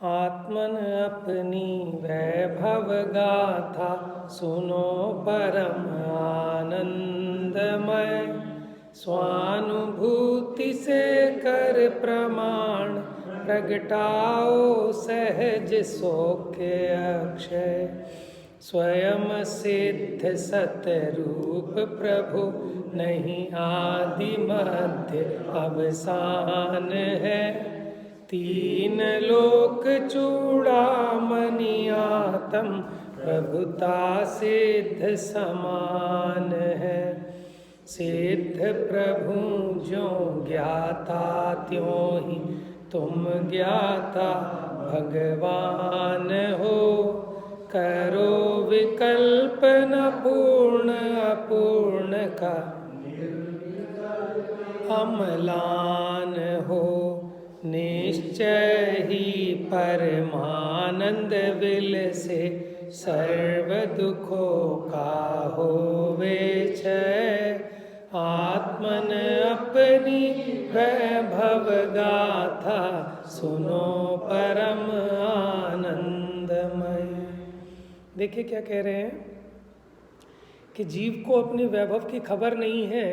आत्मन अपनी वैभव गाथा सुनो परम आनंदमय। स्वानुभूति से कर प्रमाण प्रगटाओ सहज सौख्य अक्षय। स्वयं सिद्ध सतरूप प्रभु नहीं आदि मध्य अवसान है। तीन लोक चूड़ामणि आतम प्रभुता सिद्ध समान है। सिद्ध प्रभु ज्यों ज्ञाता त्यों ही तुम ज्ञाता भगवान हो। करो विकल्प न पूर्ण अपूर्ण का अमलान हो। निश्चय ही परमानंद विल से सर्व दुखों का होवे क्षय। आत्मन अपनी वैभव गाथा सुनो परम आनंदमय। देखिए क्या कह रहे हैं कि जीव को अपनी वैभव की खबर नहीं है,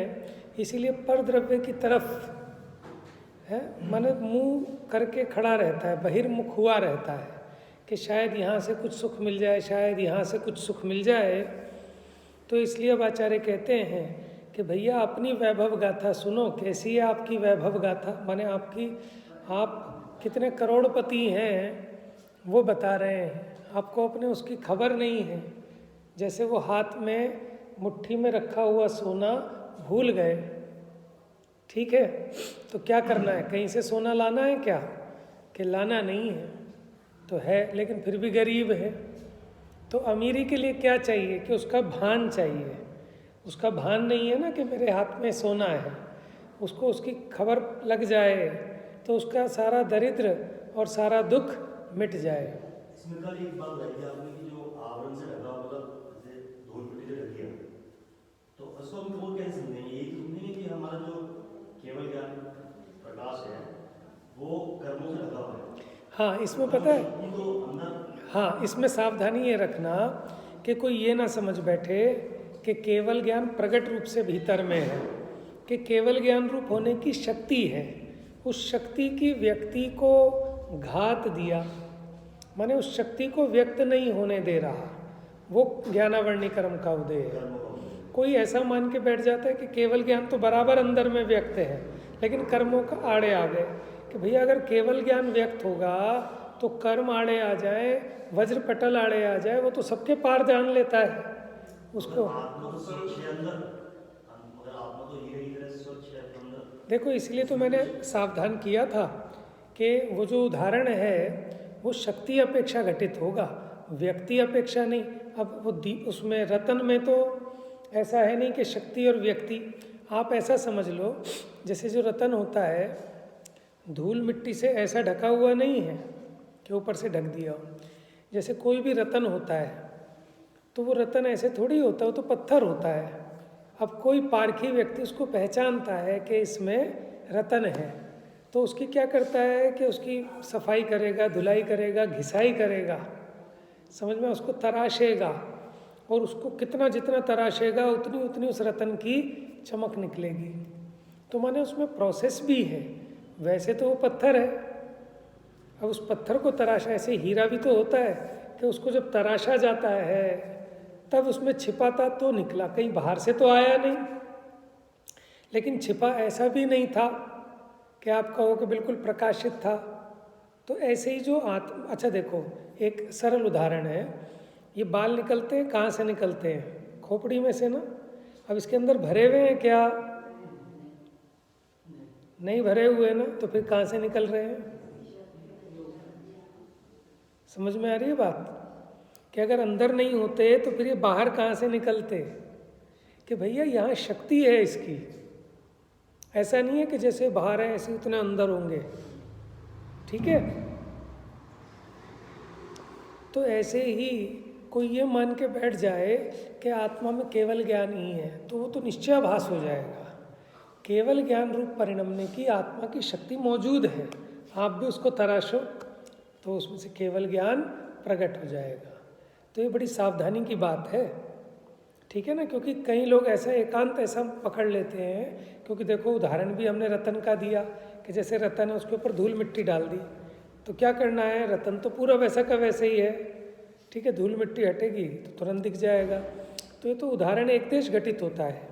इसीलिए परद्रव्य की तरफ है मन मुंह करके खड़ा रहता है, बहिर्मुख हुआ रहता है कि शायद यहाँ से कुछ सुख मिल जाए, शायद यहाँ से कुछ सुख मिल जाए। तो इसलिए अब आचार्य कहते हैं कि भैया अपनी वैभव गाथा सुनो। कैसी है आपकी वैभव गाथा? माने आप कितने करोड़पति हैं वो बता रहे हैं, आपको अपने उसकी खबर नहीं है। जैसे वो हाथ में मुट्ठी में रखा हुआ सोना भूल गए, ठीक है, तो क्या करना है? कहीं से सोना लाना है क्या? कि लाना नहीं है तो है, लेकिन फिर भी गरीब है। तो अमीरी के लिए क्या चाहिए? कि उसका भान चाहिए। उसका भान नहीं है ना कि मेरे हाथ में सोना है, उसको उसकी खबर लग जाए तो उसका सारा दरिद्र और सारा दुख मिट जाए। इसमें कल एक बात बताई आपने कि जो आवरण से ढका, मतलब जैसे धूल मिट्टी से ढक गया, तो उसको हम वो कैसे समझेंगे? यही तो समझेंगे कि हमारा जो केवल ज्ञान प्रकाश है वो कर्मों से ढका हुआ है। हाँ, इसमें पता है, तो अंदर हाँ, इसमें सावधानी ये रखना कि कोई ये ना समझ बैठे कि केवल ज्ञान प्रकट रूप से भीतर में है, कि केवल ज्ञान रूप होने की शक्ति है। उस शक्ति की व्यक्ति को घात दिया, माने उस शक्ति को व्यक्त नहीं होने दे रहा, वो ज्ञानावरणी कर्म का उदय है। कोई ऐसा मान के बैठ जाता है कि केवल ज्ञान तो बराबर अंदर में व्यक्त है, लेकिन कर्मों का आड़े आ गए कि भैया अगर केवल ज्ञान व्यक्त होगा तो कर्म आड़े आ जाए, वज्र पटल आड़े आ जाए, वो तो सबके पार जान लेता है उसको। देखो, इसलिए तो मैंने सावधान किया था कि वो जो उदाहरण है वो शक्ति अपेक्षा घटित होगा, व्यक्ति अपेक्षा नहीं। अब वो उसमें रतन में तो ऐसा है नहीं कि शक्ति और व्यक्ति। आप ऐसा समझ लो जैसे जो रतन होता है धूल मिट्टी से ऐसा ढका हुआ नहीं है कि ऊपर से ढक दिया हो। जैसे कोई भी रतन होता है तो वो रतन ऐसे थोड़ी होता है, वो तो पत्थर होता है। अब कोई पारखी व्यक्ति उसको पहचानता है कि इसमें रतन है, तो उसकी क्या करता है कि उसकी सफाई करेगा, धुलाई करेगा, घिसाई करेगा, समझ में, उसको तराशेगा, और उसको कितना जितना तराशेगा उतनी उतनी उस रतन की चमक निकलेगी। तो माने उसमें प्रोसेस भी है। वैसे तो वो पत्थर है, अब उस पत्थर को तराशा, ऐसे हीरा भी तो होता है कि उसको जब तराशा जाता है तब उसमें छिपा था तो निकला, कहीं बाहर से तो आया नहीं। लेकिन छिपा ऐसा भी नहीं था कि आप कहो कि बिल्कुल प्रकाशित था। तो ऐसे ही जो अच्छा देखो, एक सरल उदाहरण है, ये बाल निकलते हैं कहाँ से निकलते हैं? खोपड़ी में से ना। अब इसके अंदर भरे हुए हैं क्या? नहीं भरे हुए ना, तो फिर कहाँ से निकल रहे हैं? समझ में आ रही है बात? कि अगर अंदर नहीं होते तो फिर ये बाहर कहाँ से निकलते? कि भैया यहाँ शक्ति है इसकी। ऐसा नहीं है कि जैसे बाहर है ऐसे उतने अंदर होंगे, ठीक है? तो ऐसे ही कोई ये मान के बैठ जाए कि आत्मा में केवल ज्ञान ही है, तो वो तो निश्चयाभास हो जाएगा। केवल ज्ञान रूप परिणमने की आत्मा की शक्ति मौजूद है, आप भी उसको तराशो, तो उसमें से केवल ज्ञान प्रकट हो जाएगा। तो ये बड़ी सावधानी की बात है, ठीक है ना, क्योंकि कई लोग ऐसा एकांत ऐसा पकड़ लेते हैं, क्योंकि देखो उदाहरण भी हमने रतन का दिया कि जैसे रतन है उसके ऊपर धूल मिट्टी डाल दी, तो क्या करना है, रतन तो पूरा वैसा का वैसे ही है, ठीक है, धूल मिट्टी हटेगी तो तुरंत दिख जाएगा। तो ये तो उदाहरण एक देश घटित होता है।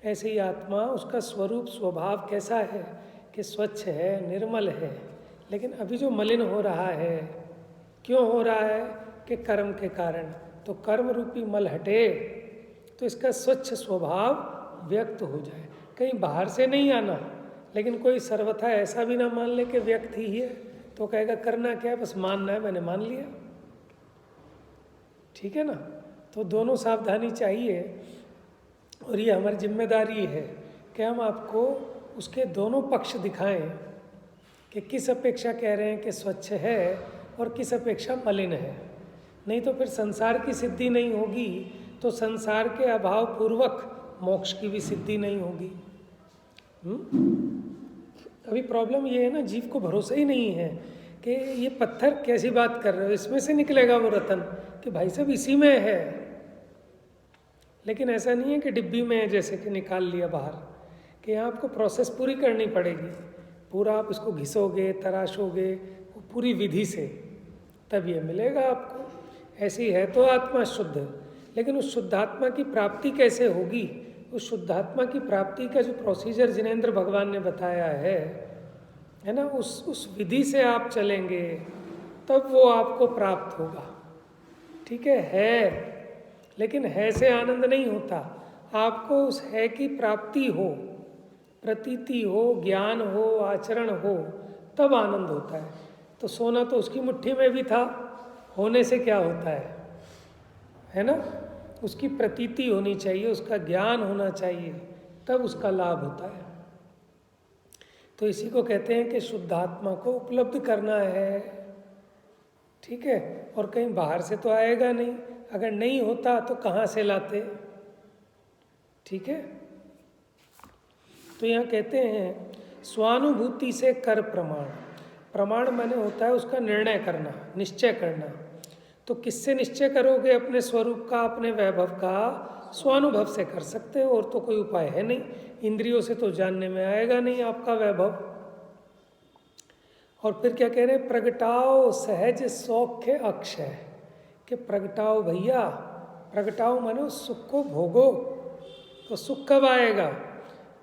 ऐसे ही आत्मा, उसका स्वरूप स्वभाव कैसा है कि स्वच्छ है, निर्मल है, लेकिन अभी जो मलिन हो रहा है, क्यों हो रहा है कि कर्म के कारण। तो कर्म रूपी मल हटे तो इसका स्वच्छ स्वभाव व्यक्त हो जाए। कहीं बाहर से नहीं आना, लेकिन कोई सर्वथा ऐसा भी ना मान ले कि व्यक्त ही है, तो कहेगा करना क्या है, बस मानना है, मैंने मान लिया, ठीक है ना। तो दोनों सावधानी चाहिए, और ये हमारी जिम्मेदारी है कि हम आपको उसके दोनों पक्ष दिखाएं कि किस अपेक्षा कह रहे हैं कि स्वच्छ है और किस अपेक्षा मलिन है। नहीं तो फिर संसार की सिद्धि नहीं होगी, तो संसार के अभाव पूर्वक मोक्ष की भी सिद्धि नहीं होगी। अभी प्रॉब्लम ये है ना, जीव को भरोसा ही नहीं है कि ये पत्थर कैसी बात कर रहे हो, इसमें से निकलेगा वो रतन, कि भाई साहब इसी में है। लेकिन ऐसा नहीं है कि डिब्बी में है जैसे कि निकाल लिया बाहर, कि यहाँ आपको प्रोसेस पूरी करनी पड़ेगी, पूरा आप इसको घिसोगे, तराशोगे, वो पूरी विधि से, तब ये मिलेगा आपको। ऐसी है तो आत्मा शुद्ध, लेकिन उस शुद्धात्मा की प्राप्ति कैसे होगी, उस शुद्धात्मा की प्राप्ति का जो प्रोसीजर जिनेंद्र भगवान ने बताया है ना, उस विधि से आप चलेंगे तब वो आपको प्राप्त होगा, ठीक है। लेकिन है से आनंद नहीं होता, आपको उस है की प्राप्ति हो, प्रतीति हो, ज्ञान हो, आचरण हो, तब आनंद होता है। तो सोना तो उसकी मुट्ठी में भी था, होने से क्या होता है ना, उसकी प्रतीति होनी चाहिए, उसका ज्ञान होना चाहिए, तब उसका लाभ होता है। तो इसी को कहते हैं कि शुद्धात्मा को उपलब्ध करना है, ठीक है। और कहीं बाहर से तो आएगा नहीं, अगर नहीं होता तो कहाँ से लाते, ठीक है। तो यहाँ कहते हैं स्वानुभूति से कर प्रमाण। प्रमाण माने होता है उसका निर्णय करना, निश्चय करना। तो किससे निश्चय करोगे अपने स्वरूप का, अपने वैभव का? स्वानुभव से कर सकते हो, और तो कोई उपाय है नहीं। इंद्रियों से तो जानने में आएगा नहीं आपका वैभव। और फिर क्या कह रहे हैं, प्रगटाओ सहज सौख्य अक्षय, कि प्रगटाओ भैया, प्रगटाओ मानो सुख को भोगो। तो सुख कब आएगा,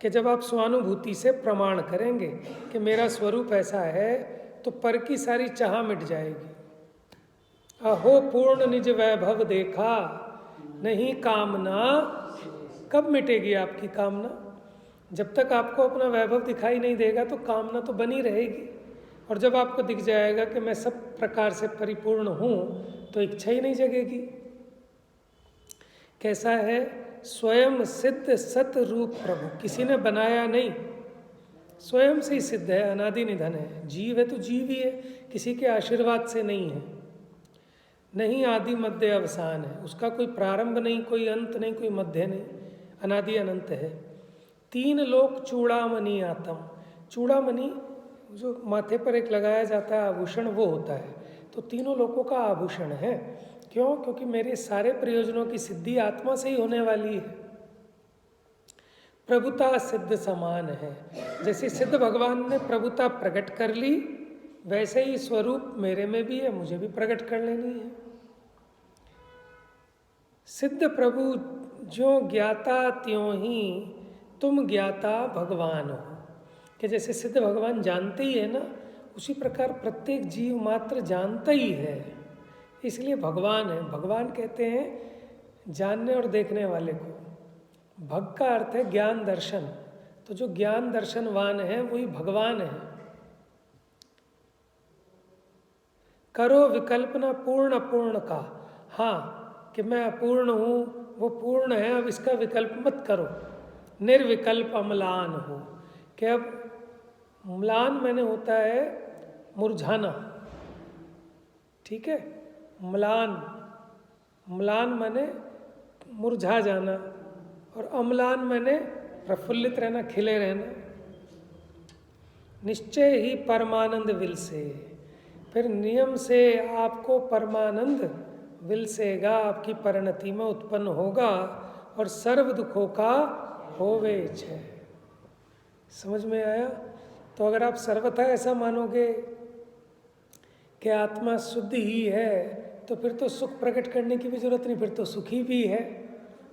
कि जब आप स्वानुभूति से प्रमाण करेंगे कि मेरा स्वरूप ऐसा है, तो पर की सारी चाह मिट जाएगी। अहो पूर्ण निज वैभव देखा, नहीं कामना। कब मिटेगी आपकी कामना? जब तक आपको अपना वैभव दिखाई नहीं देगा तो कामना तो बनी रहेगी। और जब आपको दिख जाएगा कि मैं सब प्रकार से परिपूर्ण हूँ, तो इच्छा ही नहीं जगेगी। कैसा है, स्वयं सिद्ध सत रूप प्रभु, किसी ने बनाया नहीं, स्वयं से ही सिद्ध है, अनादि निधन है। जीव है तो जीव ही है, किसी के आशीर्वाद से नहीं है। नहीं आदि मध्य अवसान है, उसका कोई प्रारंभ नहीं, कोई अंत नहीं, कोई मध्य नहीं, अनादि अनंत है। तीन लोक चूड़ामणि आतम, चूड़ामणि जो माथे पर एक लगाया जाता है आभूषण, वो होता है। तो तीनों लोकों का आभूषण है। क्यों? क्योंकि मेरे सारे प्रयोजनों की सिद्धि आत्मा से ही होने वाली है। प्रभुता सिद्ध समान है, जैसे सिद्ध भगवान ने प्रभुता प्रकट कर ली, वैसे ही स्वरूप मेरे में भी है, मुझे भी प्रकट कर लेनी है। सिद्ध प्रभु जो ज्ञाता त्यों ही तुम ज्ञाता भगवान हो, कि जैसे सिद्ध भगवान जानते ही है ना, उसी प्रकार प्रत्येक जीव मात्र जानता ही है, इसलिए भगवान है। भगवान कहते हैं जानने और देखने वाले को। भग का अर्थ है ज्ञान दर्शन, तो जो ज्ञान दर्शनवान है वही भगवान है। करो विकल्पना पूर्ण अपूर्ण का, हाँ कि मैं अपूर्ण हूँ, वो पूर्ण है, अब इसका विकल्प मत करो। निर्विकल्प अम्लान हो, कि अब म्लान मैंने होता है मुरझाना, ठीक है। म्लान, म्लान माने मुरझा जाना, और अम्लान माने प्रफुल्लित रहना, खिले रहना। निश्चय ही परमानंद विल से, फिर नियम से आपको परमानंद विलसेगा, आपकी परिणति में उत्पन्न होगा और सर्व दुखों का होवे छे। समझ में आया? तो अगर आप सर्वथा ऐसा मानोगे कि आत्मा शुद्ध ही है तो फिर तो सुख प्रकट करने की भी जरूरत नहीं, फिर तो सुखी भी है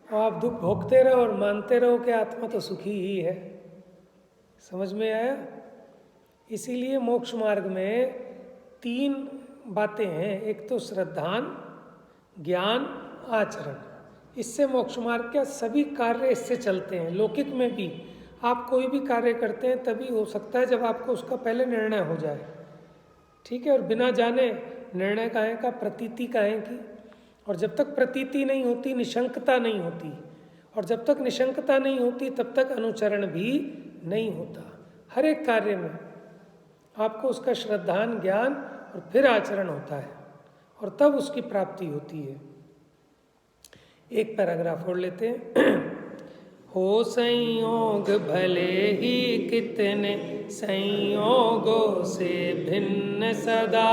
और आप दुख भोगते रहो और मानते रहो कि आत्मा तो सुखी ही है। समझ में आया? इसीलिए मोक्ष मार्ग में 3 बातें हैं, एक तो श्रद्धान, ज्ञान, आचरण। इससे मोक्ष मार्ग के सभी कार्य इससे चलते हैं। लौकिक में भी आप कोई भी कार्य करते हैं तभी हो सकता है जब आपको उसका पहले निर्णय हो जाए, ठीक है, और बिना जाने निर्णय काहे का, प्रतीति काहे की। और जब तक प्रतीति नहीं होती निशंकता नहीं होती, और जब तक निशंकता नहीं होती तब तक अनुचरण भी नहीं होता। हर एक कार्य में आपको उसका श्रद्धान, ज्ञान और फिर आचरण होता है और तब उसकी प्राप्ति होती है। एक पैराग्राफ और लेते हैं। हो संयोग भले ही कितने संयोगों से भिन्न सदा,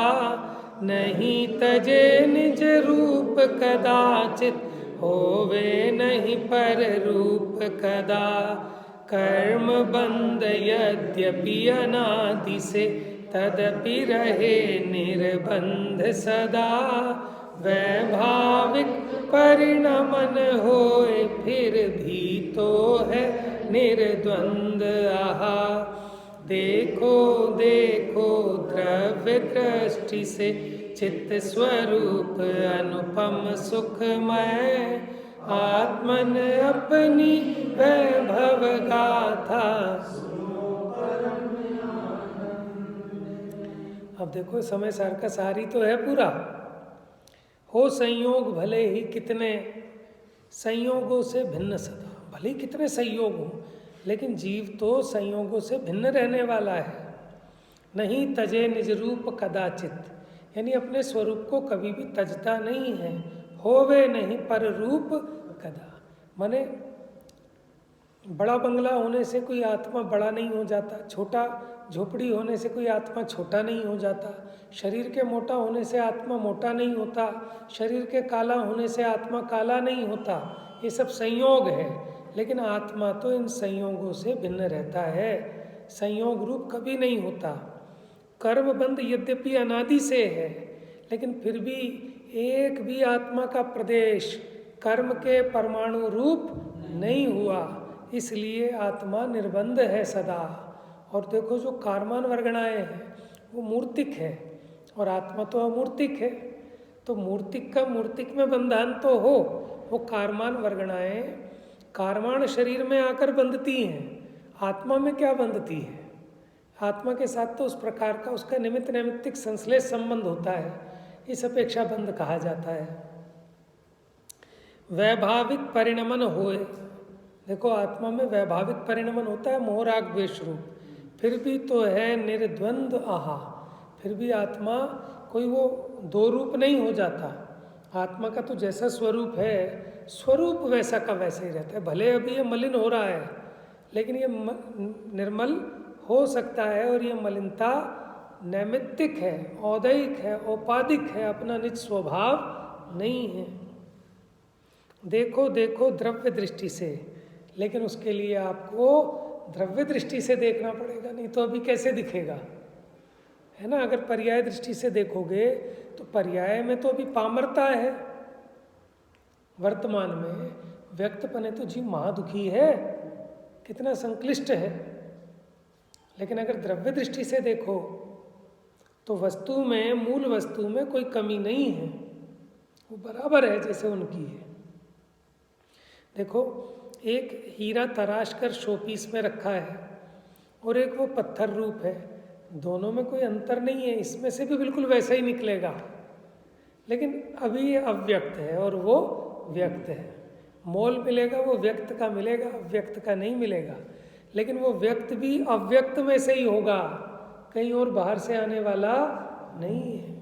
नहीं तजे निज रूप कदाचित, होवे नहीं पर रूप कदा। कर्म बंध यद्यपि अनादि से, तदपि रहे निर्बंध सदा। वैभाविक परिणमन होए फिर भी तो है निर्द्वंद आहा। देखो देखो द्रव्य दृष्टि से, चित्त स्वरूप अनुपम सुखमय। आत्मन अपनी वैभव गाथा। अब देखो समय सार का सारी तो है पूरा। हो संयोग भले ही कितने संयोगों से भिन्न सदा, भले ही कितने संयोग हो लेकिन जीव तो संयोगों से भिन्न रहने वाला है। नहीं तजे निज रूप कदाचित, यानी अपने स्वरूप को कभी भी तजता नहीं है। होवे नहीं पर रूप कदा, माने बड़ा बंगला होने से कोई आत्मा बड़ा नहीं हो जाता, छोटा झोपड़ी होने से कोई आत्मा छोटा नहीं हो जाता, शरीर के मोटा होने से आत्मा मोटा नहीं होता, शरीर के काला होने से आत्मा काला नहीं होता। ये सब संयोग है, लेकिन आत्मा तो इन संयोगों से भिन्न रहता है, संयोग रूप कभी नहीं होता। कर्म बंध यद्यपि अनादि से है, लेकिन फिर भी एक भी आत्मा का प्रदेश कर्म के परमाणु रूप नहीं हुआ, इसलिए आत्मा निर्बंध है सदा। और देखो जो कारमान वर्गणाएं हैं वो मूर्तिक है और आत्मा तो अमूर्तिक है, तो मूर्तिक का मूर्तिक में बंधन तो हो, वो कारमान वर्गणाएं कारमान शरीर में आकर बंधती हैं, आत्मा में क्या बंधती है? आत्मा के साथ तो उस प्रकार का उसका निमित्त नैमित्तिक संश्लेष संबंध होता है, इस अपेक्षा बंध कहा जाता है। वैभाविक परिणमन होए, देखो आत्मा में वैभाविक परिणमन होता है, मोह राग द्वेष रूप, फिर भी तो है निर्द्वंद आहा, फिर भी आत्मा कोई वो दो रूप नहीं हो जाता। आत्मा का तो जैसा स्वरूप है, स्वरूप वैसा का वैसे ही रहता है। भले अभी ये मलिन हो रहा है लेकिन ये निर्मल हो सकता है, और ये मलिनता नैमित्तिक है, औदैहिक है, औपाधिक है, अपना निज स्वभाव नहीं है। देखो देखो द्रव्य दृष्टि से, लेकिन उसके लिए आपको द्रव्य दृष्टि से देखना पड़ेगा, नहीं तो अभी कैसे दिखेगा, है ना। अगर पर्याय दृष्टि से देखोगे तो पर्याय में तो अभी पामरता है, वर्तमान में व्यक्तपने तो जीव महादुखी है, कितना संक्लिष्ट है। लेकिन अगर द्रव्य दृष्टि से देखो तो वस्तु में, मूल वस्तु में कोई कमी नहीं है, वो बराबर है जैसे उनकी है। देखो एक हीरा तराश कर शोपीस में रखा है और एक वो पत्थर रूप है, दोनों में कोई अंतर नहीं है, इसमें से भी बिल्कुल वैसा ही निकलेगा, लेकिन अभी ये अव्यक्त है और वो व्यक्त है। मोल मिलेगा वो व्यक्त का मिलेगा, अव्यक्त का नहीं मिलेगा, लेकिन वो व्यक्त भी अव्यक्त में से ही होगा, कहीं और बाहर से आने वाला नहीं है।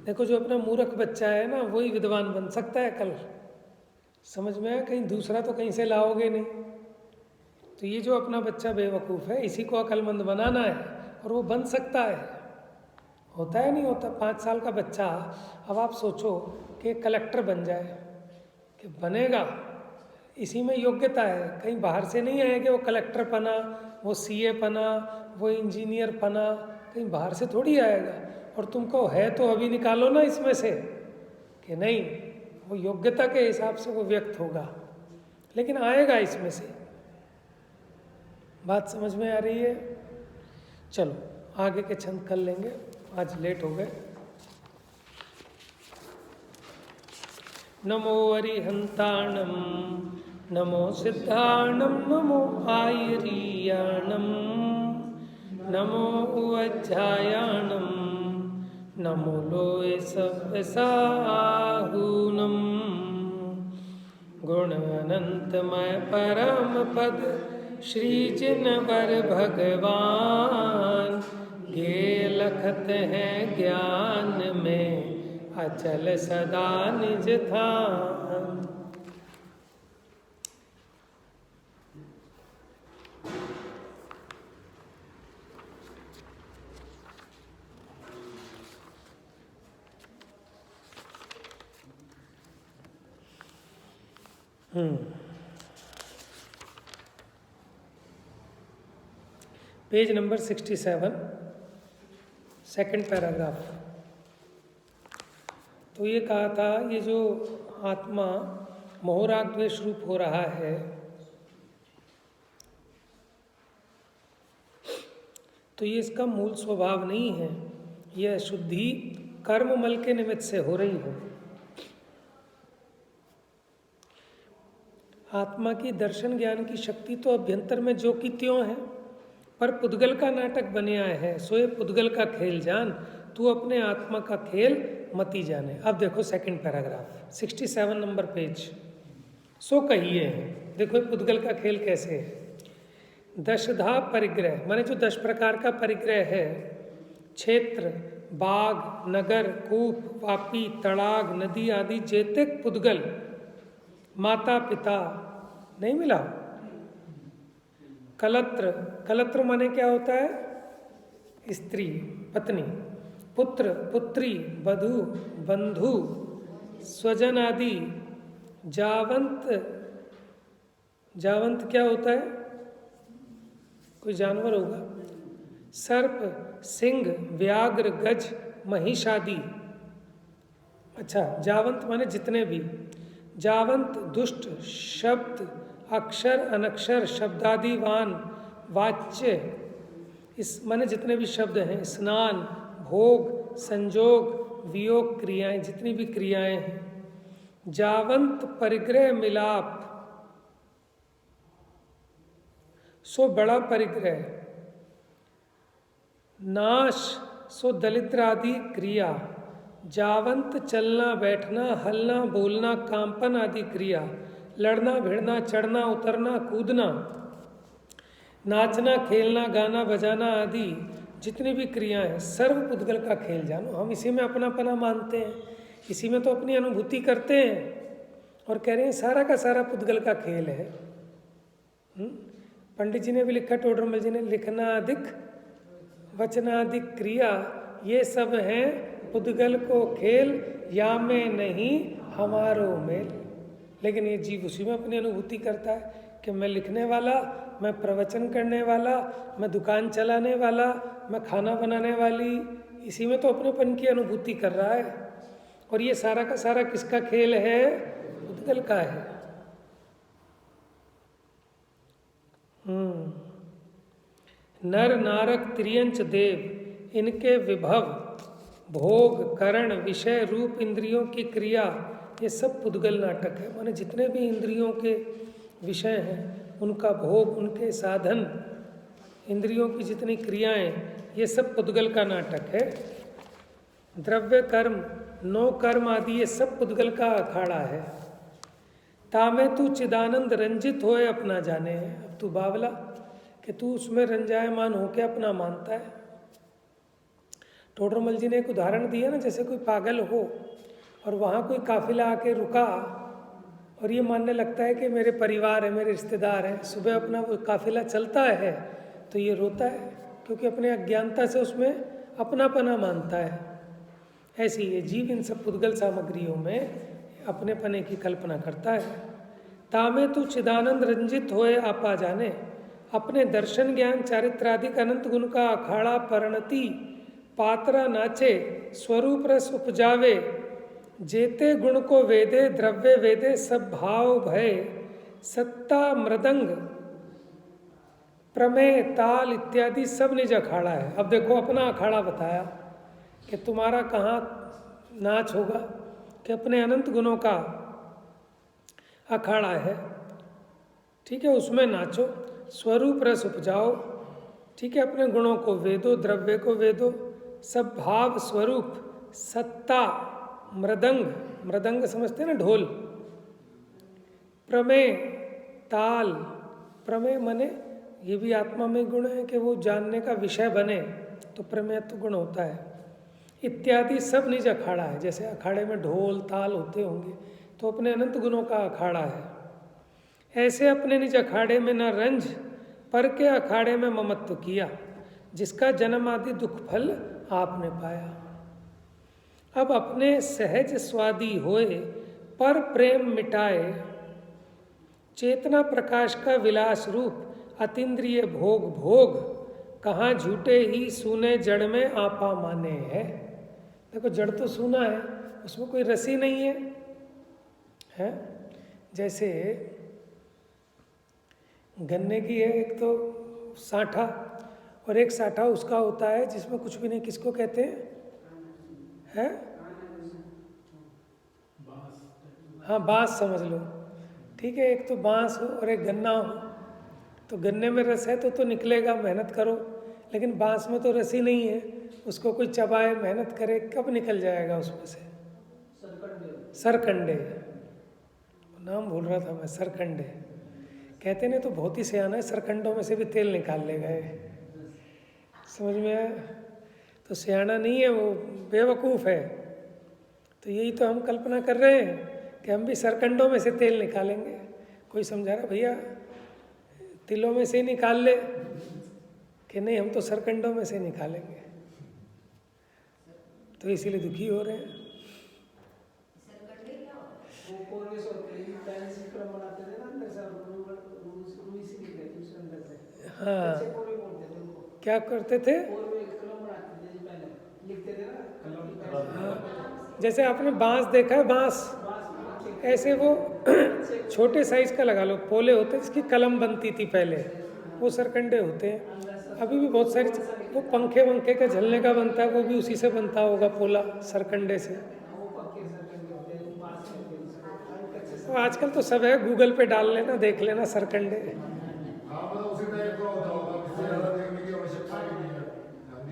देखो जो अपना मूर्ख बच्चा है ना, वही विद्वान बन सकता है कल, समझ में आया, कहीं दूसरा तो कहीं से लाओगे नहीं। तो ये जो अपना बच्चा बेवकूफ़ है, इसी को अक्लमंद बनाना है और वो बन सकता है। होता है नहीं होता। 5 साल का बच्चा, अब आप सोचो कि कलेक्टर बन जाए, कि बनेगा, इसी में योग्यता है, कहीं बाहर से नहीं आए कि वो कलेक्टर बना, वो सीए बना, वो इंजीनियर बना, कहीं बाहर से थोड़ी आएगा। और तुमको है तो अभी निकालो ना इसमें से, कि नहीं, वो योग्यता के हिसाब से वो व्यक्त होगा, लेकिन आएगा इसमें से। बात समझ में आ रही है? चलो आगे के छंद कर लेंगे, आज लेट हो गए। नमो अरिहंताणम, नमो सिद्धाणम, नमो आयरीयाणम, नमो उवज्जायाणम, नमो लोय सव्यसाहूनम। गुण अनंतमय परम पद श्री जिनवर भगवान, गे लखत हैं ज्ञान में अचल सदा निज थान। Page number 67, second paragraph. तो ये कहा था, ये जो आत्मा मोहराग द्वेष रूप हो रहा है, तो ये इसका मूल स्वभाव नहीं है, यह शुद्धि कर्ममल के निमित्त से हो रही है। आत्मा की दर्शन ज्ञान की शक्ति तो अभ्यंतर में जो की त्यों है, पर पुद्गल का नाटक बने आए है, सो ये पुद्गल का खेल जान, तू अपने आत्मा का खेल मती जाने। अब देखो सेकंड पैराग्राफ, 67 नंबर पेज। सो कहिए, देखो पुद्गल का खेल कैसे है। दशधा परिग्रह, माने जो 10 प्रकार का परिग्रह है, क्षेत्र, बाग, नगर, कूप, वापी, तड़ाग, नदी आदि जेतिक पुद्गल, माता पिता नहीं मिला। कलत्र, कलत्र माने क्या होता है? स्त्री, पत्नी, पुत्र, पुत्री, वधू, बंधु, स्वजन आदि। जावंत, जावंत क्या होता है? कोई जानवर होगा। सर्प, सिंह, व्याघ्र, गज, महिष आदि। अच्छा, जावंत माने जितने भी। जावंत दुष्ट, शब्द, अक्षर, अनक्षर, शब्दादिवान, वाच्य, इस माने जितने भी शब्द हैं। स्नान, भोग, संजोग, वियोग क्रियाएं, जितनी भी क्रियाएं हैं। जावंत परिग्रह मिलाप, सो बड़ा परिग्रह। नाश, सो दलित्र आदि क्रिया। जावंत चलना बैठना, हलना बोलना, कांपन आदि क्रिया। लड़ना भिड़ना, चढ़ना उतरना, कूदना, नाचना खेलना, गाना बजाना आदि जितनी भी क्रियाएं हैं, सर्व पुद्गल का खेल जानो। हम इसी में अपनापना मानते हैं, इसी में तो अपनी अनुभूति करते हैं और कह रहे हैं सारा का सारा पुद्गल का खेल है। पंडित जी ने भी लिखा, टोडरमल जी ने, लिखनादिक वचनादिक क्रिया, ये सब हैं पुद्गल को खेल, या में नहीं हमारो मेल। लेकिन ये जीव उसी में अपनी अनुभूति करता है कि मैं लिखने वाला, मैं प्रवचन करने वाला, मैं दुकान चलाने वाला, मैं खाना बनाने वाली, इसी में तो अपनेपन की अनुभूति कर रहा है। और ये सारा का सारा किसका खेल है? पुद्गल का है। नर नारक त्रियंच देव, इनके विभव, भोग, करण, विषय, रूप, इंद्रियों की क्रिया, ये सब पुद्गल नाटक है। माने जितने भी इंद्रियों के विषय हैं, उनका भोग, उनके साधन, इंद्रियों की जितनी क्रियाएं, ये सब पुद्गल का नाटक है। द्रव्य कर्म, नो कर्म आदि, ये सब पुद्गल का अखाड़ा है। तामे तू चिदानंद रंजित होए अपना जाने। अब तू बावला कि तू उसमें रंजायमान होके अपना मानता है। टोडरमल जी ने एक उदाहरण दिया ना, जैसे कोई पागल हो और वहाँ कोई काफिला आके रुका और ये मानने लगता है कि मेरे परिवार है, मेरे रिश्तेदार हैं। सुबह अपना वो काफिला चलता है तो ये रोता है, क्योंकि अपने अज्ञानता से उसमें अपनापना मानता है। ऐसे ही ये जीव इन सब पुद्गल सामग्रियों में अपनेपने की कल्पना करता है। तामे तू चिदानंद रंजित होए आपा जाने, अपने दर्शन ज्ञान चारित्राधिक अनंत गुण का अखाड़ा परिणति पात्रा नाचे, स्वरूप रस उपजावे, जेते गुण को वेदे द्रव्य वेदे सब भाव भय, सत्ता मृदंग प्रमेय ताल इत्यादि सब निज अखाड़ा है। अब देखो अपना अखाड़ा बताया कि तुम्हारा कहाँ नाच होगा, कि अपने अनंत गुणों का अखाड़ा है, ठीक है, उसमें नाचो, स्वरूप रस उपजाओ, ठीक है, अपने गुणों को वेदो द्रव्य को वेदो, सब भाव स्वरूप सत्ता मृदंग, मृदंग समझते हैं ना, ढोल, प्रमेय ताल, प्रमेय मने ये भी आत्मा में गुण है कि वो जानने का विषय बने, तो प्रमेयत्व गुण होता है, इत्यादि सब निज अखाड़ा है। जैसे अखाड़े में ढोल ताल होते होंगे, तो अपने अनंत गुणों का अखाड़ा है। ऐसे अपने निज अखाड़े में न रंज, पर के अखाड़े में ममत्व किया, जिसका जन्म आदि दुख फल आपने पाया। अब अपने सहज स्वादी होए, पर प्रेम मिटाए, चेतना प्रकाश का विलास रूप अतीन्द्रिय भोग भोग, कहाँ झूठे ही सूने जड़ में आपा माने है। देखो जड़ तो सूना है, उसमें कोई रस ही नहीं है? जैसे गन्ने की है एक तो साठा, और एक साठा उसका होता है जिसमें कुछ भी नहीं, किसको कहते हैं? हाँ बांस समझ लो, ठीक है, एक तो बांस हो और एक गन्ना हो। तो गन्ने में रस है तो निकलेगा, मेहनत करो, लेकिन बांस में तो रस ही नहीं है, उसको कोई चबाए मेहनत करे कब निकल जाएगा उसमें से? सरकंडे, नाम भूल रहा था मैं, सरकंडे कहते ने, तो बहुत ही सियाना है, सरकंडों में से भी तेल निकाल लेगा ये, समझ में आया? तो सियाना नहीं है वो, बेवकूफ़ है। तो यही तो हम कल्पना कर रहे हैं कि हम भी सरकंडों में से तेल निकालेंगे। कोई समझा रहा भैया तिलों में से निकाल ले, कि नहीं हम तो सरकंडों में से निकालेंगे, तो इसीलिए दुखी हो रहे हैं। हाँ क्या करते थे? हाँ, जैसे आपने बांस देखा है, बांस ऐसे वो छोटे साइज का लगा लो, पोले होते हैं जिसकी कलम बनती थी पहले, वो सरकंडे होते हैं। अभी भी बहुत सारी, वो पंखे वंखे का झलने का बनता है, वो भी उसी से बनता होगा, पोला सरकंडे से। तो आजकल तो सब है, गूगल पे डाल लेना, देख लेना सरकंडे।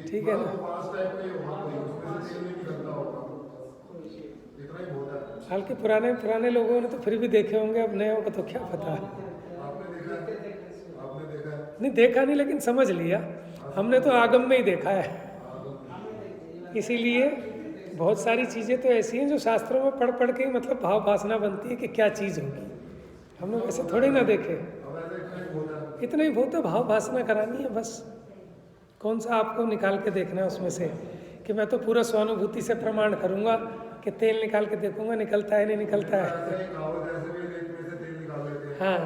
ठीक है ना? हालांकि पुराने लोगों ने तो फिर भी देखे होंगे, अब नए को तो क्या पता। नहीं देखा नहीं, लेकिन समझ लिया, हमने तो आगम में ही देखा है। इसीलिए बहुत सारी चीज़ें तो ऐसी हैं जो शास्त्रों में पढ़ पढ़ के ही मतलब भाव वासना बनती है कि क्या चीज़ होगी। हमने वैसे थोड़ी ना देखे, इतना ही बहुत है, भाव वासना करानी है बस। कौन सा आपको निकाल के देखना है उसमें से, कि मैं तो पूरा स्वानुभूति से प्रमाण करूँगा कि तेल निकाल के देखूंगा निकलता है नहीं निकलता है। हाँ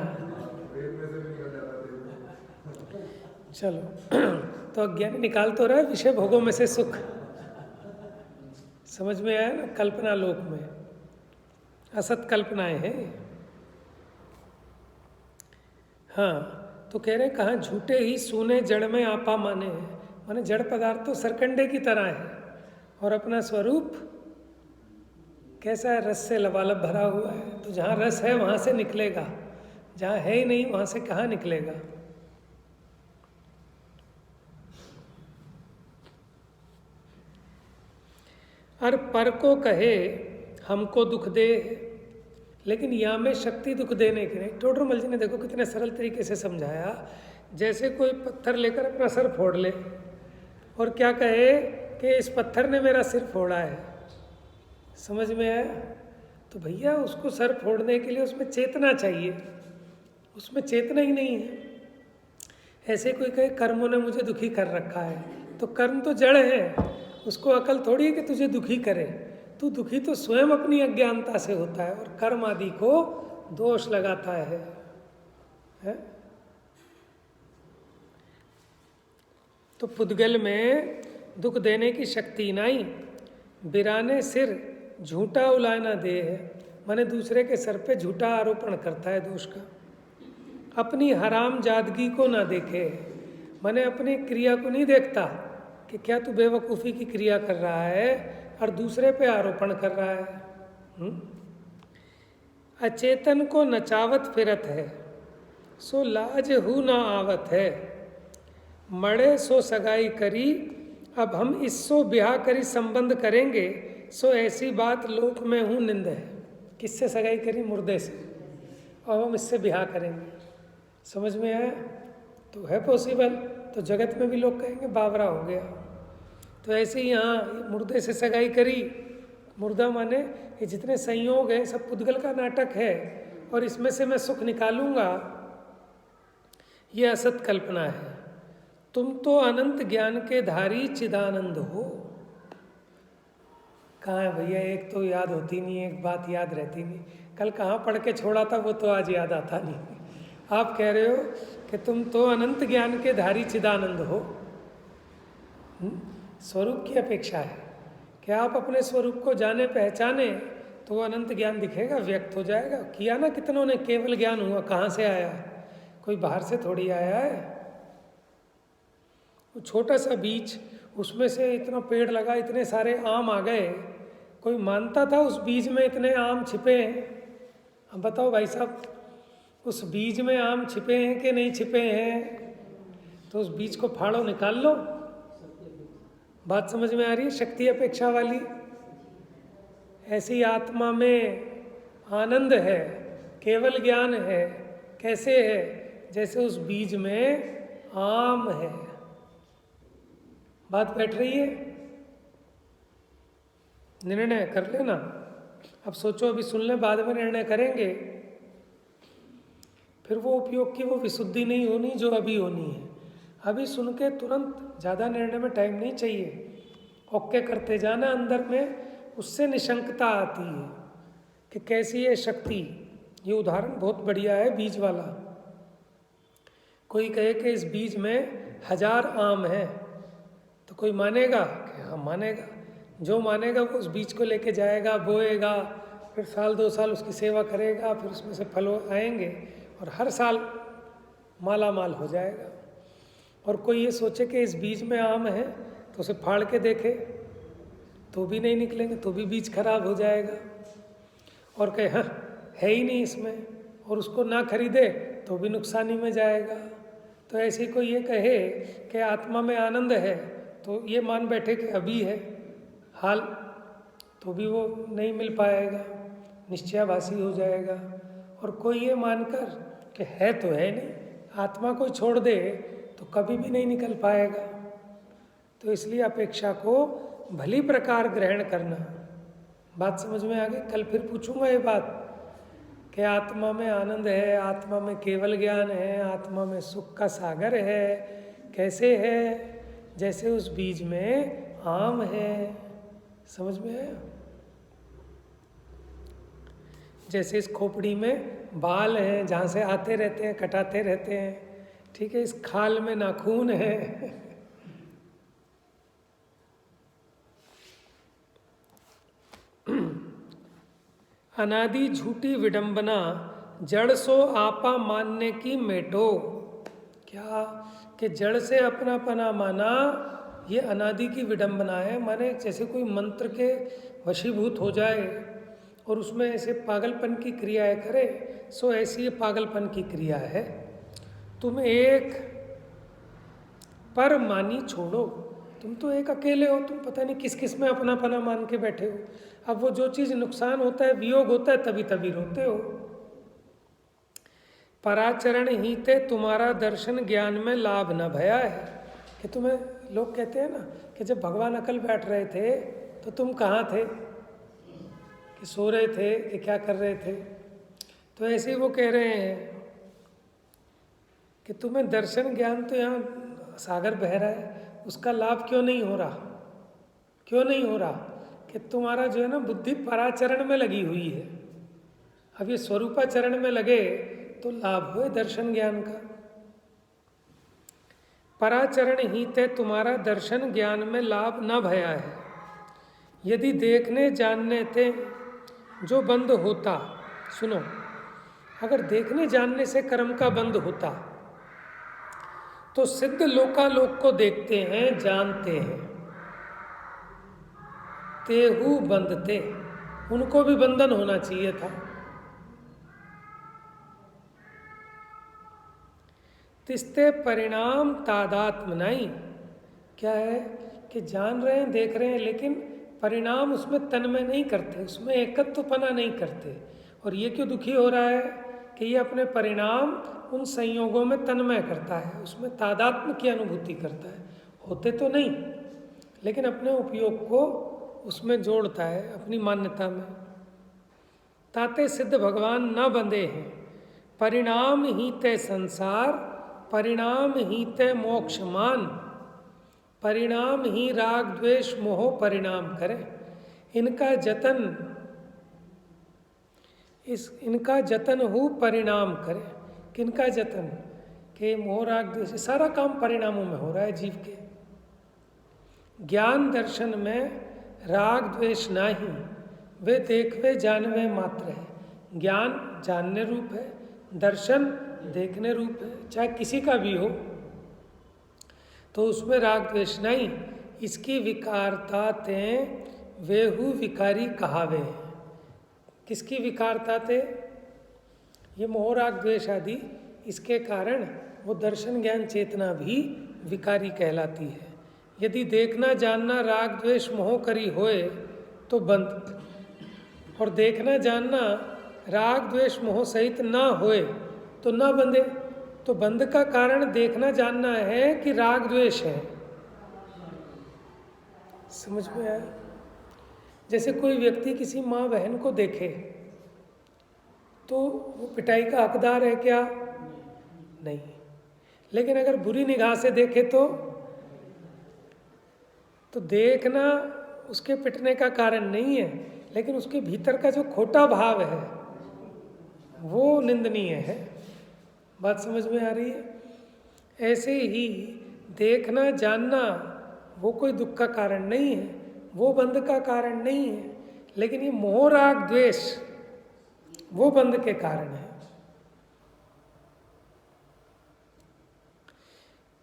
चलो, तो अज्ञानी निकाल तो रहा है विषय भोगों में से सुख, समझ में आया ना? कल्पना लोक में असत कल्पनाएं हैं। हाँ तो कह रहे हैं कहाँ झूठे ही सूने जड़ में आपा माने हैं, माने जड़ पदार्थ तो सरकंडे की तरह है, और अपना स्वरूप कैसा है? रस से लबालब भरा हुआ है। तो जहाँ रस है वहाँ से निकलेगा, जहाँ है ही नहीं वहाँ से कहाँ निकलेगा? और पर को कहे हमको दुख दे, लेकिन यहाँ में शक्ति दुख देने की नहीं। टोडरमल जी ने देखो कितने सरल तरीके से समझाया, जैसे कोई पत्थर लेकर अपना सर फोड़ ले और क्या कहे कि इस पत्थर ने मेरा सिर फोड़ा है, समझ में आया? तो भैया उसको सर फोड़ने के लिए उसमें चेतना चाहिए, उसमें चेतना ही नहीं है। ऐसे कोई कहे कर्मों ने मुझे दुखी कर रखा है, तो कर्म तो जड़ है, उसको अकल थोड़ी है कि तुझे दुखी करे। तू दुखी तो स्वयं अपनी अज्ञानता से होता है और कर्म आदि को दोष लगाता है? तो पुद्गल में दुख देने की शक्ति नहीं, बिराने सिर झूठा उलाना दे है, माने दूसरे के सर पे झूठा आरोपण करता है दोष का। अपनी हराम जादगी को ना देखे, माने अपनी क्रिया को नहीं देखता कि क्या तू बेवकूफ़ी की क्रिया कर रहा है और दूसरे पे आरोपण कर रहा है। अचेतन को नचावत फिरत है, सो लाज हु ना आवत है, मड़े सो सगाई करी, अब हम इससो ब्याह करी संबंध करेंगे, सो ऐसी बात लोक में हूँ निंद है। किससे सगाई करी? मुर्दे से, और हम इससे ब्याह करेंगे। समझ में आया? तो है पॉसिबल, तो जगत में भी लोग कहेंगे बावरा हो गया। तो ऐसे ही यहाँ मुर्दे से सगाई करी, मुर्दा माने ये जितने संयोग हैं सब पुद्गल का नाटक है, और इसमें से मैं सुख निकालूंगा, ये असत कल्पना है। तुम तो अनंत ज्ञान के धारी चिदानंद हो। कहाँ है भैया? एक तो याद होती नहीं, एक बात याद रहती नहीं। कल कहाँ पढ़ के छोड़ा था वो तो आज याद आता नहीं। आप कह रहे हो कि तुम तो अनंत ज्ञान के धारी चिदानंद हो। स्वरूप की अपेक्षा है कि आप अपने स्वरूप को जाने पहचाने तो वो अनंत ज्ञान दिखेगा, व्यक्त हो जाएगा। किया ना कितनों ने केवल ज्ञान हुआ, कहाँ से आया? कोई बाहर से थोड़ी आया है। वो छोटा सा बीज, उसमें से इतना पेड़ लगा, इतने सारे आम आ गए। कोई मानता था उस बीज में इतने आम छिपे हैं? अब बताओ भाई साहब, उस बीज में आम छिपे हैं कि नहीं छिपे हैं? तो उस बीज को फाड़ो, निकाल लो। बात समझ में आ रही है? शक्ति अपेक्षा वाली। ऐसी आत्मा में आनंद है, केवल ज्ञान है। कैसे है? जैसे उस बीज में आम है। बात बैठ रही है? निर्णय कर लेना। अब सोचो, अभी सुन ले, बाद में निर्णय करेंगे। फिर वो उपयोग की वो विशुद्धि नहीं होनी जो अभी होनी है। अभी सुन के तुरंत, ज़्यादा निर्णय में टाइम नहीं चाहिए। ओके करते जाना अंदर में, उससे निशंकता आती है कि कैसी है शक्ति। ये उदाहरण बहुत बढ़िया है बीज वाला। कोई कहे कि इस बीज में 1000 आम है, तो कोई मानेगा कि हाँ मानेगा। जो मानेगा वो उस बीज को लेके जाएगा, बोएगा, फिर साल 2 साल उसकी सेवा करेगा, फिर उसमें से फल आएंगे और हर साल माला माल हो जाएगा। और कोई ये सोचे कि इस बीज में आम है तो उसे फाड़ के देखे तो भी नहीं निकलेंगे, तो भी बीज खराब हो जाएगा। और कहे हाँ है ही नहीं इसमें, और उसको ना खरीदे तो भी नुकसानी में जाएगा। तो ऐसे कोई ये कहे कि आत्मा में आनंद है, तो ये मान बैठे कि अभी है हाल, तो भी वो नहीं मिल पाएगा, निश्चयाभासी हो जाएगा। और कोई ये मानकर कि है तो है नहीं, आत्मा को छोड़ दे तो कभी भी नहीं निकल पाएगा। तो इसलिए अपेक्षा को भली प्रकार ग्रहण करना। बात समझ में आ गई? कल फिर पूछूंगा ये बात कि आत्मा में आनंद है, आत्मा में केवल ज्ञान है, आत्मा में सुख का सागर है। कैसे है? जैसे उस बीज में आम है। समझ में आया? जैसे इस खोपड़ी में बाल हैं, जहाँ से आते रहते हैं, कटाते रहते हैं। ठीक है, इस खाल में नाखून है। अनादि झूठी विडंबना, जड़ सो आपा मानने की मेटो। क्या कि जड़ से अपना पना माना, ये अनादि की विडंबना है। माने जैसे कोई मंत्र के वशीभूत हो जाए और उसमें ऐसे पागलपन की क्रियाएं करे, सो ऐसी ये पागलपन की क्रिया है। तुम एक पर मानी छोड़ो। तुम तो एक अकेले हो, तुम पता नहीं किस किस में अपना पना मान के बैठे हो। अब वो जो चीज़ नुकसान होता है, वियोग होता है, तभी तभी रोते हो। पराचरण ही ते तुम्हारा दर्शन ज्ञान में लाभ न भया है। कि तुम्हें लोग कहते हैं ना कि जब भगवान अकल बैठ रहे थे तो तुम कहाँ थे? कि सो रहे थे कि क्या कर रहे थे? तो ऐसे ही वो कह रहे हैं कि तुम्हें दर्शन ज्ञान तो यहाँ सागर बह रहा है, उसका लाभ क्यों नहीं हो रहा? क्यों नहीं हो रहा? कि तुम्हारा जो है ना बुद्धि पराचरण में लगी हुई है। अब ये स्वरूपाचरण में लगे तो लाभ हुए दर्शन ज्ञान का। पराचरण ही ते तुम्हारा दर्शन ज्ञान में लाभ न भया है। यदि देखने जानने थे जो बंद होता, सुनो, अगर देखने जानने से कर्म का बंद होता तो सिद्ध लोकालोक को देखते हैं, जानते हैं, तेहु बंधते, उनको भी बंधन होना चाहिए था। तिस्ते परिणाम तादात्म नहीं, क्या है कि जान रहे हैं, देख रहे हैं, लेकिन परिणाम उसमें तन्मय नहीं करते, उसमें एकत्वपना नहीं करते। और ये क्यों दुखी हो रहा है कि ये अपने परिणाम उन संयोगों में तन्मय करता है, उसमें तादात्म्य की अनुभूति करता है। होते तो नहीं, लेकिन अपने उपयोग को उसमें जोड़ता है अपनी मान्यता में। ताते सिद्ध भगवान न बंधे हैं, परिणाम ही तय संसार, परिणाम ही तय मोक्षमान, परिणाम ही राग द्वेष मोह परिणाम करें। इनका जतन हो परिणाम करे। किनका जतन? के मोह राग द्वेष, सारा काम परिणामों में हो रहा है जीव के। ज्ञान दर्शन में राग द्वेष नहीं, वे देखवे जानवे मात्र है। ज्ञान जानने रूप है, दर्शन देखने रूप है, चाहे किसी का भी हो, तो उसमें राग द्वेष नहीं। इसकी विकारता ते वेहु विकारी कहावे। किसकी विकारता थे? ये मोह राग द्वेष आदि, इसके कारण वो दर्शन ज्ञान चेतना भी विकारी कहलाती है। यदि देखना जानना राग द्वेष मोह करी होए तो बंद, और देखना जानना राग द्वेष मोह सहित ना होए तो ना बंधे। तो बंध का कारण देखना जानना है कि राग द्वेष है। समझ में आया? जैसे कोई व्यक्ति किसी माँ बहन को देखे तो वो पिटाई का हकदार है क्या? नहीं। लेकिन अगर बुरी निगाह से देखे तो देखना उसके पिटने का कारण नहीं है, लेकिन उसके भीतर का जो खोटा भाव है वो निंदनीय है। बात समझ में आ रही है? ऐसे ही देखना जानना वो कोई दुख का कारण नहीं है, वो बंध का कारण नहीं है, लेकिन ये मोह राग द्वेष वो बंध के कारण है।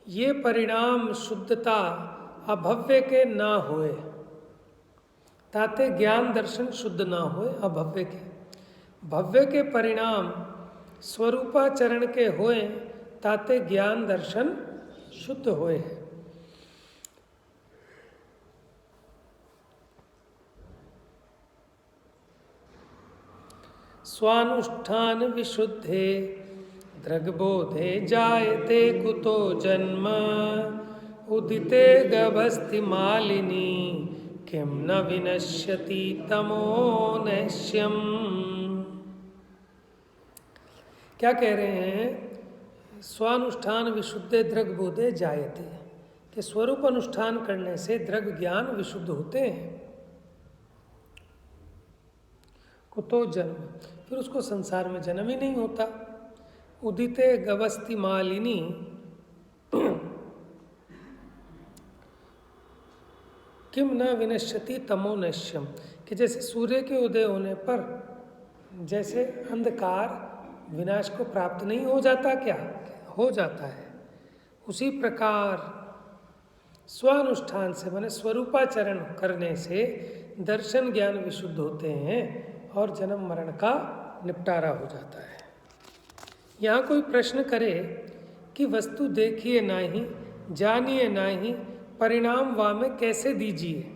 ये परिणाम शुद्धता अभव्य के ना होए, ताते ज्ञान दर्शन शुद्ध ना होए। अभव्य के, भव्य के परिणाम स्वरूपाचरण के होए, ताते ज्ञान दर्शन शुद्ध होए। स्वानुष्ठान विशुद्धे दृग्बोधे जायते कुतो जन्म, उदिते गभस्ति मालिनी किम न विनश्यति तमो नैश्यम। क्या कह रहे हैं? स्वानुष्ठान विशुद्धे दृग्बोधे जायते, कि स्वरूप अनुष्ठान करने से दृग ज्ञान विशुद्ध होते हैं। कुतो जन्म, फिर उसको संसार में जन्म ही नहीं होता। उदिते गवस्ति मालिनी, किम न विनश्यति तमो नश्यम, कि जैसे सूर्य के उदय होने पर जैसे अंधकार विनाश को प्राप्त नहीं हो जाता, क्या हो जाता है, उसी प्रकार स्वानुष्ठान से माने स्वरूपाचरण करने से दर्शन ज्ञान विशुद्ध होते हैं और जन्म मरण का निपटारा हो जाता है। यहाँ कोई प्रश्न करे कि वस्तु देखिए नाही, जानिए नाही, परिणाम वामे कैसे दीजिए?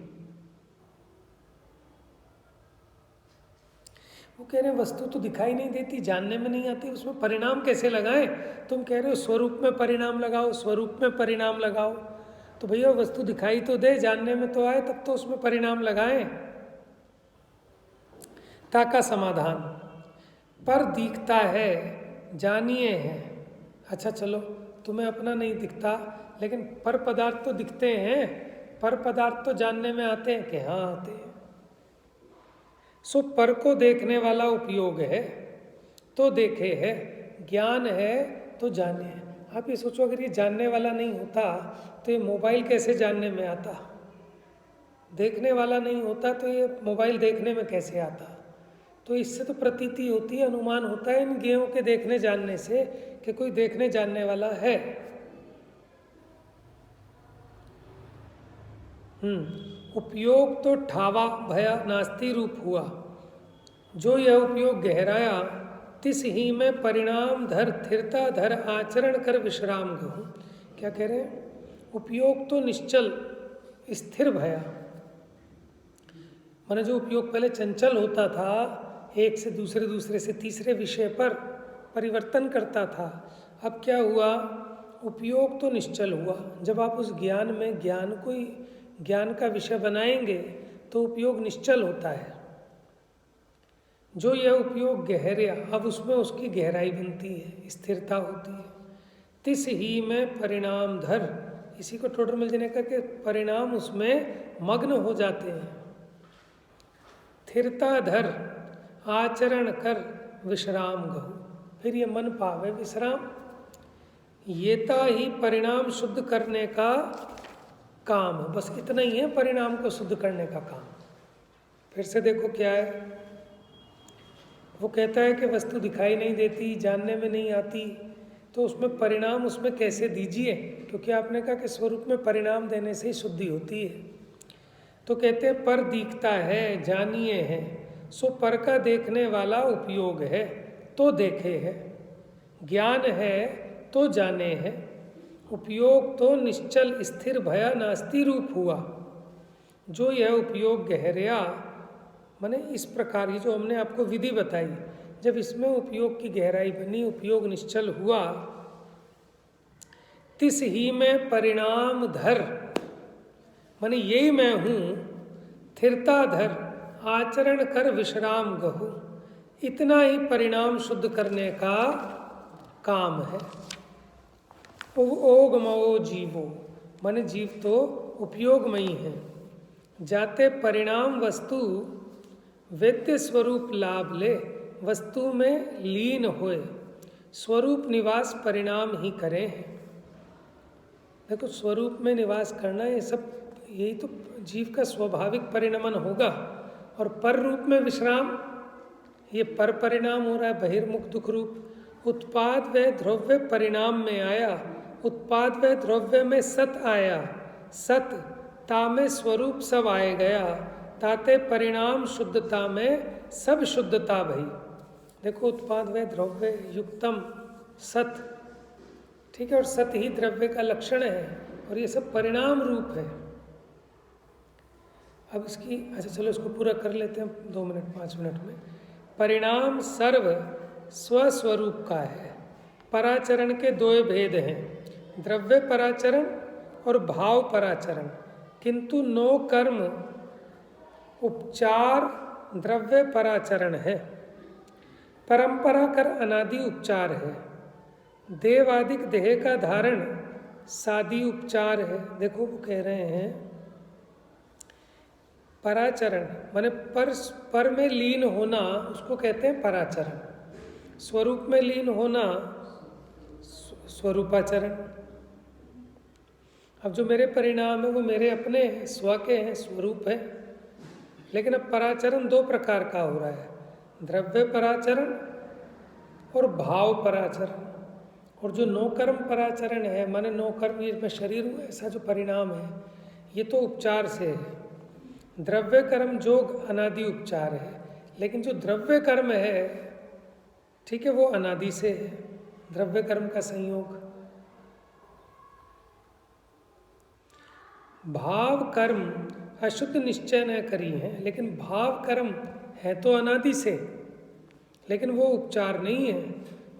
वो कह रहे हैं वस्तु तो दिखाई नहीं देती, जानने में नहीं आती, उसमें परिणाम कैसे लगाएं? तुम कह रहे हो स्वरूप में परिणाम लगाओ, स्वरूप में परिणाम लगाओ। तो भैया वस्तु दिखाई तो दे, जानने में तो आए, तब तो उसमें परिणाम लगाएं। ताका समाधान, पर दिखता है, जानिए है। अच्छा चलो, तुम्हें अपना नहीं दिखता, लेकिन पर पदार्थ तो दिखते हैं, पर पदार्थ तो जानने में आते हैं कि हाँ आते हैं। सो पर को देखने वाला उपयोग है तो देखे है, ज्ञान है तो जाने है। आप ये सोचो, अगर ये जानने वाला नहीं होता तो ये मोबाइल कैसे जानने में आता? देखने वाला नहीं होता तो ये मोबाइल देखने में कैसे आता? तो इससे तो प्रतीति होती है, अनुमान होता है इन ज्ञेयों के देखने जानने से कि कोई देखने जानने वाला है। उपयोग तो ठावा भया नास्ति रूप हुआ, जो यह उपयोग गहराया तिस ही में परिणाम धर थिरता धर आचरण कर विश्राम गहूँ। क्या कह रहे हैं? उपयोग तो निश्चल स्थिर भया, माने जो उपयोग पहले चंचल होता था, एक से दूसरे, दूसरे से तीसरे विषय पर परिवर्तन करता था, अब क्या हुआ? उपयोग तो निश्चल हुआ। जब आप उस ज्ञान में ज्ञान को ही ज्ञान का विषय बनाएंगे तो उपयोग निश्चल होता है। जो यह उपयोग गहरा, अब उसमें उसकी गहराई बनती है, स्थिरता होती है। तिस ही में परिणाम धर, इसी को टोटल मिल जाने का कि परिणाम उसमें मग्न हो जाते हैं। थिरता धर आचरण कर विश्राम गहु, फिर ये मन पावे विश्राम। येता ही परिणाम शुद्ध करने का काम है, बस इतना ही है परिणाम को शुद्ध करने का काम। फिर से देखो क्या है, वो कहता है कि वस्तु दिखाई नहीं देती, जानने में नहीं आती, तो उसमें परिणाम उसमें कैसे दीजिए? क्योंकि आपने कहा कि स्वरूप में परिणाम देने से ही शुद्धि होती है। तो कहते हैं पर दिखता है जानिए है, सो पर का देखने वाला उपयोग है तो देखे है, ज्ञान है तो जाने है। उपयोग तो निश्चल स्थिर भया नास्ति रूप हुआ, जो यह उपयोग गहराया, माने इस प्रकार, ये जो हमने आपको विधि बताई, जब इसमें उपयोग की गहराई बनी, उपयोग निश्चल हुआ, तिस ही में परिणाम धर, माने यही मैं हूँ, थिरता धर आचरण कर विश्राम गहु, इतना ही परिणाम शुद्ध करने का काम है। ओगमो जीवो, माने जीव तो उपयोगमयी है। जाते परिणाम वस्तु वेद्य स्वरूप लाभ ले, वस्तु में लीन होए, स्वरूप निवास परिणाम ही करे। देखो स्वरूप में निवास करना, ये सब यही तो जीव का स्वाभाविक परिणमन होगा। और पर रूप में विश्राम, ये पर परिणाम हो रहा है, बहिर्मुख दुख रूप। उत्पाद व द्रव्य परिणाम में आया, उत्पाद व द्रव्य में सत आया, सत ता में स्वरूप सब आए गया, ताते परिणाम शुद्धता में सब शुद्धता भई। देखो उत्पाद व द्रव्य युक्तम सत, ठीक है, और सत ही द्रव्य का लक्षण है, और ये सब परिणाम रूप है। अब इसकी अच्छा चलो इसको पूरा कर लेते हैं 2 मिनट 5 मिनट में। परिणाम सर्व स्वस्वरूप का है। पराचरण के 2 भेद हैं, द्रव्य पराचरण और भाव पराचरण, किंतु 9 कर्म उपचार द्रव्य पराचरण है। परंपरा कर अनादि उपचार है। देवादिक देह का धारण सादी उपचार है। देखो वो कह रहे हैं पराचरण माने पर में लीन होना, उसको कहते हैं पराचरण। स्वरूप में लीन होना स्वरूपाचरण। अब जो मेरे परिणाम है वो मेरे अपने स्व के हैं, स्वरूप है। लेकिन अब पराचरण 2 प्रकार का हो रहा है, द्रव्य पराचरण और भाव पराचरण। और जो 9 कर्म पराचरण है, माने 9 कर्म ये मैं शरीर हूँ ऐसा जो परिणाम है, ये तो उपचार से है। द्रव्य कर्म जोग अनादि उपचार है, लेकिन जो द्रव्य कर्म है, ठीक है, वो अनादि से है, द्रव्य कर्म का संयोग। भाव कर्म अशुद्ध निश्चय न करी है, लेकिन भाव कर्म है तो अनादि से, लेकिन वो उपचार नहीं है,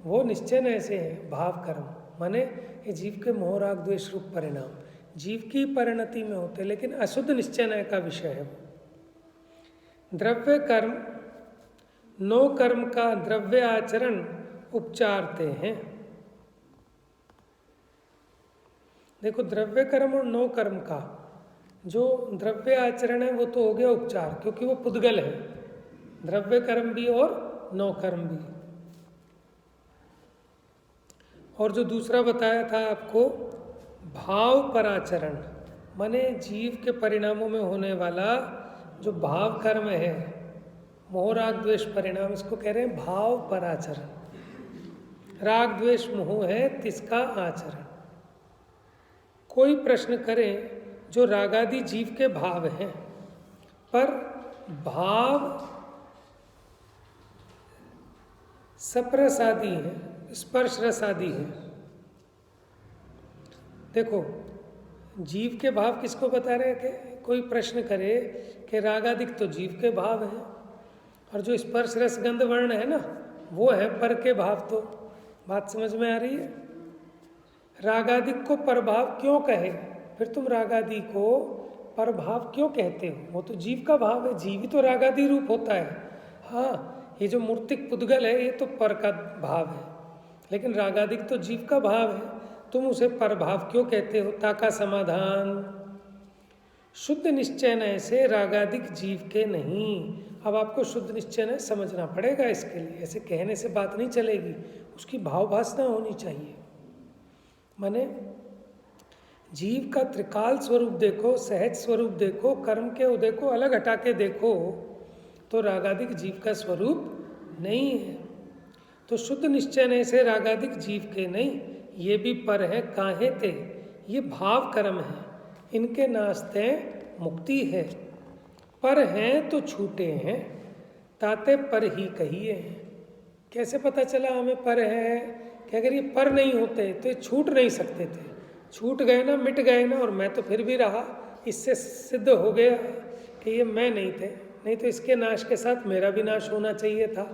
वो निश्चय न से है। भाव कर्म माने ये जीव के मोह राग द्वेष रूप परिणाम जीव की परिणति में होते, लेकिन अशुद्ध निश्चय न का विषय है वो। द्रव्य कर्म 9 कर्म का द्रव्य आचरण उपचारते हैं। देखो द्रव्य कर्म और 9 कर्म का जो द्रव्य आचरण है वो तो हो गया उपचार, क्योंकि वो पुद्गल है, द्रव्य कर्म भी और नौ कर्म भी। और जो दूसरा बताया था आपको भाव पराचरण, माने जीव के परिणामों में होने वाला जो भाव कर्म है, मोह राग द्वेष परिणाम, इसको कह रहे हैं भाव पराचरण। राग द्वेष मोह है तिसका आचरण। कोई प्रश्न करें जो रागादि जीव के भाव हैं, पर भाव सप्रसादी है, स्पर्श रसादी है। देखो जीव के भाव किसको बता रहे हैं कि कोई प्रश्न करे कि रागादिक तो जीव के भाव हैं, और जो स्पर्श रस गंध वर्ण है ना वो है पर के भाव। तो बात समझ में आ रही है? रागादिक को परभाव क्यों कहे? फिर तुम रागादि को परभाव क्यों कहते हो? वो तो जीव का भाव है, जीव ही तो रागादि रूप होता है। हाँ, ये जो मूर्तिक पुद्गल है ये तो पर का भाव है, लेकिन रागादिक तो जीव का भाव है, तुम उसे परभाव क्यों कहते हो? ताका समाधान, शुद्ध निश्चय से रागादिक जीव के नहीं। अब आपको शुद्ध निश्चय समझना पड़ेगा, इसके लिए ऐसे कहने से बात नहीं चलेगी, उसकी भावभासना होनी चाहिए। माने जीव का त्रिकाल स्वरूप देखो, सहज स्वरूप देखो, कर्म के उदय को अलग हटा के देखो, तो रागादिक जीव का स्वरूप नहीं है। तो शुद्ध निश्चय से रागादिक जीव के नहीं, ये भी पर है काहे ते, ये भाव कर्म है, इनके नास्ते मुक्ति है। पर हैं तो छूटे हैं, ताते पर ही कहिए हैं। कैसे पता चला हमें पर है कि अगर ये पर नहीं होते तो ये छूट नहीं सकते थे। छूट गए ना, मिट गए ना, और मैं तो फिर भी रहा, इससे सिद्ध हो गया कि ये मैं नहीं थे। नहीं तो इसके नाश के साथ मेरा भी नाश होना चाहिए था।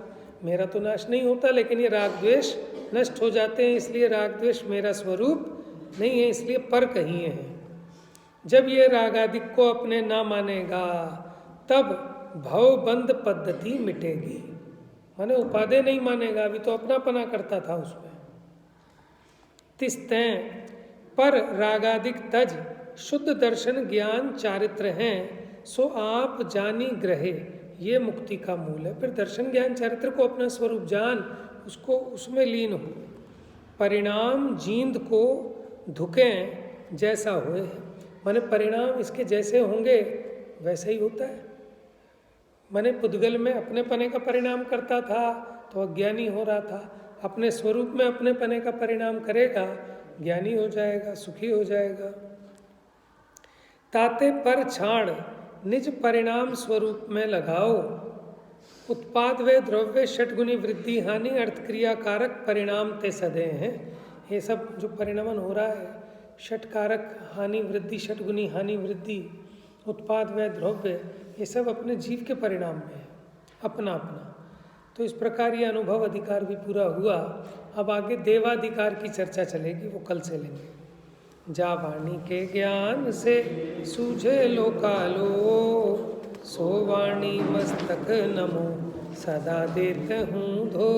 मेरा तो नाश नहीं होता, लेकिन ये राग द्वेष नष्ट हो जाते हैं, इसलिए राग द्वेष मेरा स्वरूप नहीं है, इसलिए पर कहिए हैं। जब ये रागादिक को अपने ना मानेगा तब भवबंध पद्धति मिटेगी। माने उपादेय नहीं मानेगा, अभी तो अपनापना करता था उसमें। तिस्तें पर रागादिक तज शुद्ध दर्शन ज्ञान चारित्र हैं, सो आप जानी ग्रहे, ये मुक्ति का मूल है। फिर दर्शन ज्ञान चारित्र को अपना स्वरूप जान, उसको उसमें लीन हो। परिणाम जींद को धुकें जैसा हुए, माने परिणाम इसके जैसे होंगे वैसे ही होता है। माने पुद्गल में अपने पने का परिणाम करता था तो अज्ञानी हो रहा था, अपने स्वरूप में अपने पने का परिणाम करेगा, ज्ञानी हो जाएगा, सुखी हो जाएगा। ताते पर छाड़ निज परिणाम स्वरूप में लगाओ, उत्पाद व द्रव्य षटगुनी वृद्धि हानि अर्थ क्रिया कारक परिणाम ते सदे हैं। ये सब जो परिणमन हो रहा है, षटकारक हानि वृद्धि, षटगुनी हानि वृद्धि, उत्पाद व द्रव्य, ये सब अपने जीव के परिणाम में है, अपना अपना। तो इस प्रकार ये अनुभव अधिकार भी पूरा हुआ। अब आगे देवाधिकार की चर्चा चलेगी, वो कल से लेंगे। जा वाणी के ज्ञान से सूझे लोकालो, सो वाणी मस्तक नमो सदा देते हूँ धो।